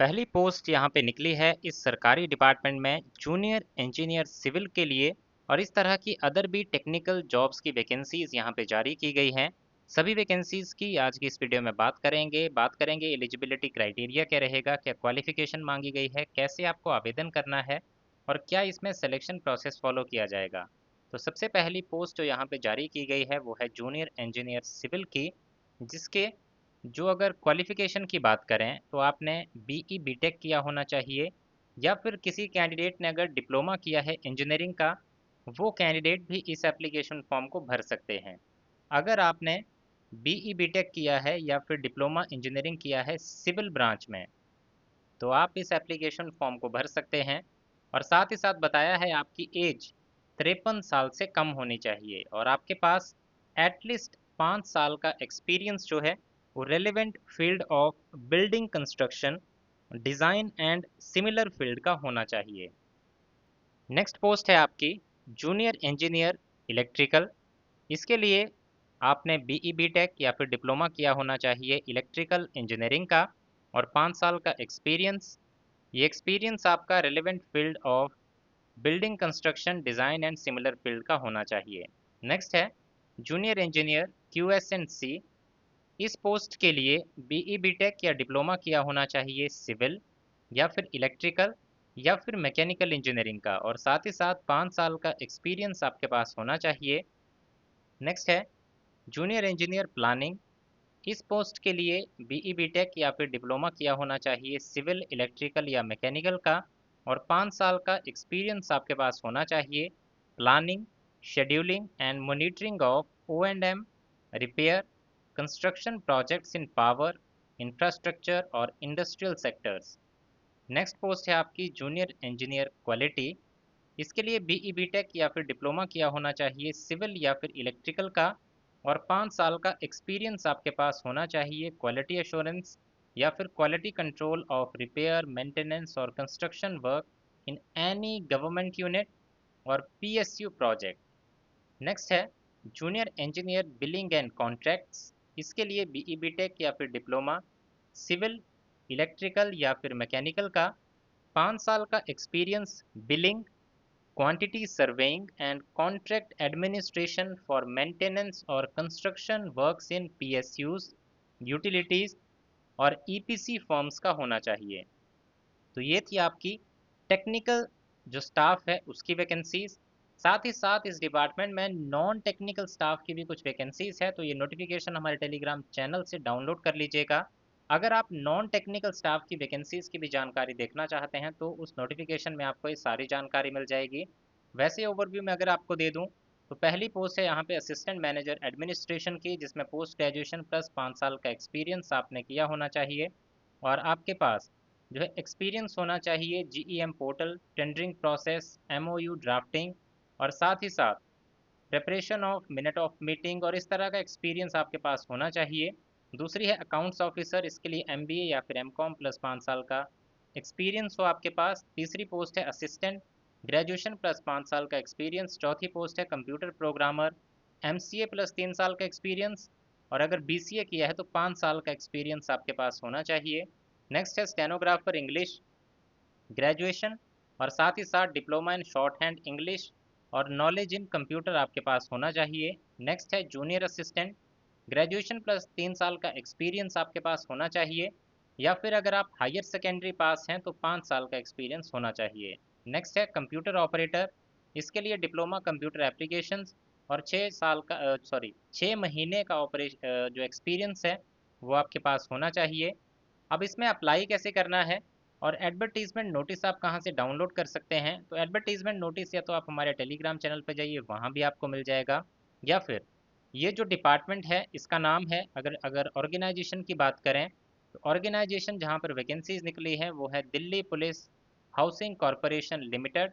पहली पोस्ट यहाँ पे निकली है इस सरकारी डिपार्टमेंट में जूनियर इंजीनियर सिविल के लिए। और इस तरह की अदर भी टेक्निकल जॉब्स की वैकेंसीज यहाँ पे जारी की गई हैं। सभी वैकेंसीज की आज की इस वीडियो में बात करेंगे एलिजिबिलिटी क्राइटेरिया क्या रहेगा, क्या क्वालिफिकेशन मांगी गई है, कैसे आपको आवेदन करना है और क्या इसमें सिलेक्शन प्रोसेस फॉलो किया जाएगा। तो सबसे पहली पोस्ट जो यहाँ पे जारी की गई है वो है जूनियर इंजीनियर सिविल की, जिसके जो अगर क्वालिफिकेशन की बात करें तो आपने बीई बीटेक किया होना चाहिए, या फिर किसी कैंडिडेट ने अगर डिप्लोमा किया है इंजीनियरिंग का, वो कैंडिडेट भी इस एप्लीकेशन फॉर्म को भर सकते हैं। अगर आपने बीई बीटेक किया है या फिर डिप्लोमा इंजीनियरिंग किया है सिविल ब्रांच में, तो आप इस एप्लीकेशन फॉर्म को भर सकते हैं। और साथ ही साथ बताया है आपकी एज 53 साल से कम होनी चाहिए और आपके पास एटलीस्ट 5 साल का एक्सपीरियंस जो है वो relevant field of building construction, design and similar field का होना चाहिए। नेक्स्ट पोस्ट है आपकी जूनियर इंजीनियर इलेक्ट्रिकल। इसके लिए आपने बीई बीटेक या फिर डिप्लोमा किया होना चाहिए इलेक्ट्रिकल इंजीनियरिंग का और 5 साल का एक्सपीरियंस। ये एक्सपीरियंस आपका relevant field of building construction, design and similar field का होना चाहिए। नेक्स्ट है जूनियर इंजीनियर क्यूएस एंड सी। इस पोस्ट के लिए बीई बीटेक या डिप्लोमा किया होना चाहिए सिविल या फिर इलेक्ट्रिकल या फिर मैकेनिकल इंजीनियरिंग का और साथ ही साथ 5 साल का एक्सपीरियंस आपके पास होना चाहिए। नेक्स्ट है जूनियर इंजीनियर प्लानिंग। इस पोस्ट के लिए बीई बीटेक या फिर डिप्लोमा किया होना चाहिए सिविल, इलेक्ट्रिकल या मैकेनिकल का और 5 साल का एक्सपीरियंस आपके पास होना चाहिए planning, scheduling and monitoring of O and M, repair, construction projects in power, infrastructure और इंडस्ट्रियल सेक्टर्स। नेक्स्ट पोस्ट है आपकी जूनियर इंजीनियर क्वालिटी। इसके लिए बीई बीटेक या फिर डिप्लोमा किया होना चाहिए सिविल या फिर इलेक्ट्रिकल का और 5 साल का एक्सपीरियंस आपके पास होना चाहिए क्वालिटी एश्योरेंस या फिर quality control of repair, maintenance और construction work in any government unit और पीएसयू प्रोजेक्ट। नेक्स्ट है junior engineer billing and contracts. इसके लिए बीई बीटेक या फिर डिप्लोमा सिविल, इलेक्ट्रिकल या फिर मैकेनिकल का, 5 साल का experience billing, quantity surveying and contract administration for maintenance और construction works in PSUs, utilities और EPC फर्म्स का होना चाहिए। तो ये थी आपकी टेक्निकल जो स्टाफ है उसकी वैकेंसीज। साथ ही साथ इस डिपार्टमेंट में नॉन टेक्निकल स्टाफ की भी कुछ वैकेंसीज है, तो ये नोटिफिकेशन हमारे टेलीग्राम चैनल से डाउनलोड कर लीजिएगा। अगर आप नॉन टेक्निकल स्टाफ की वैकेंसीज की भी जानकारी देखना चाहते हैं तो उस नोटिफिकेशन में आपको ये सारी जानकारी मिल जाएगी। वैसे ओवरव्यू में अगर आपको दे दूं तो पहली पोस्ट है यहाँ पे असिस्टेंट मैनेजर एडमिनिस्ट्रेशन की, जिसमें पोस्ट ग्रेजुएशन प्लस 5 साल का एक्सपीरियंस आपने किया होना चाहिए और आपके पास जो है एक्सपीरियंस होना चाहिए GEM portal, tendering process, MOU drafting और साथ ही साथ preparation of minute of meeting और इस तरह का एक्सपीरियंस आपके पास होना चाहिए। दूसरी है अकाउंट्स ऑफिसर। इसके लिए एमबीए या फिर एमकॉम प्लस 5 साल का एक्सपीरियंस हो आपके पास। तीसरी पोस्ट है असिस्टेंट, ग्रेजुएशन प्लस 5 साल का एक्सपीरियंस। चौथी पोस्ट है कंप्यूटर प्रोग्रामर, एमसीए प्लस 3 साल का एक्सपीरियंस और अगर बीसीए किया है तो 5 साल का एक्सपीरियंस आपके पास होना चाहिए। नेक्स्ट है स्टेनोग्राफर इंग्लिश, ग्रेजुएशन और साथ ही साथ diploma in short hand English और नॉलेज इन कंप्यूटर आपके पास होना चाहिए। नेक्स्ट है जूनियर असिस्टेंट, ग्रेजुएशन प्लस 3 साल का एक्सपीरियंस आपके पास होना चाहिए या फिर अगर आप हायर सेकेंडरी पास हैं तो 5 साल का एक्सपीरियंस होना चाहिए। नेक्स्ट है कंप्यूटर ऑपरेटर। इसके लिए डिप्लोमा कंप्यूटर एप्लीकेशंस और 6 साल का 6 महीने का ऑपरेशन जो एक्सपीरियंस है वो आपके पास होना चाहिए। अब इसमें अप्लाई कैसे करना है और एडवर्टीजमेंट नोटिस आप कहाँ से डाउनलोड कर सकते हैं, तो एडवर्टीजमेंट नोटिस या तो आप हमारे टेलीग्राम चैनल पर जाइए, वहाँ भी आपको मिल जाएगा, या फिर ये जो डिपार्टमेंट है इसका नाम है, अगर अगर ऑर्गेनाइजेशन की बात करें तो ऑर्गेनाइजेशन जहाँ पर वैकेंसीज निकली है वो है Delhi police housing corporation limited.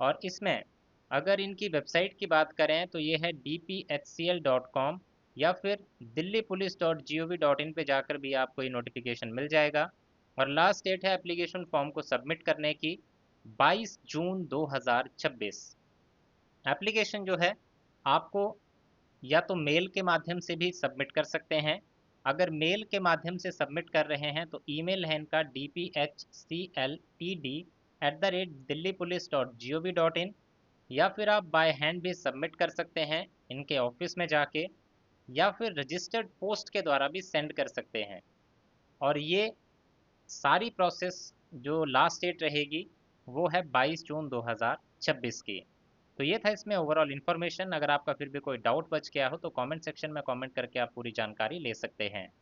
और इसमें अगर इनकी वेबसाइट की बात करें तो ये है dphcl.com या फिर दिल्ली पुलिस .gov.in पे जाकर भी आपको ये नोटिफिकेशन मिल जाएगा। और लास्ट डेट है एप्लीकेशन फॉर्म को सबमिट करने की 22 जून 2026। एप्लीकेशन जो है आपको या तो मेल के माध्यम से भी सबमिट कर सकते हैं अगर मेल के माध्यम से सबमिट कर रहे हैं तो ईमेल है इनका dphcltd@delhipolice.gov.in, या फिर आप बाय हैंड भी सबमिट कर सकते हैं इनके ऑफिस में जाके, या फिर रजिस्टर्ड पोस्ट के द्वारा भी सेंड कर सकते हैं। और ये सारी प्रोसेस जो लास्ट डेट रहेगी वो है 22 जून 2026 की। तो ये था इसमें ओवरऑल इन्फॉर्मेशन। अगर आपका फिर भी कोई डाउट बच गया हो तो कमेंट सेक्शन में कमेंट करके आप पूरी जानकारी ले सकते हैं।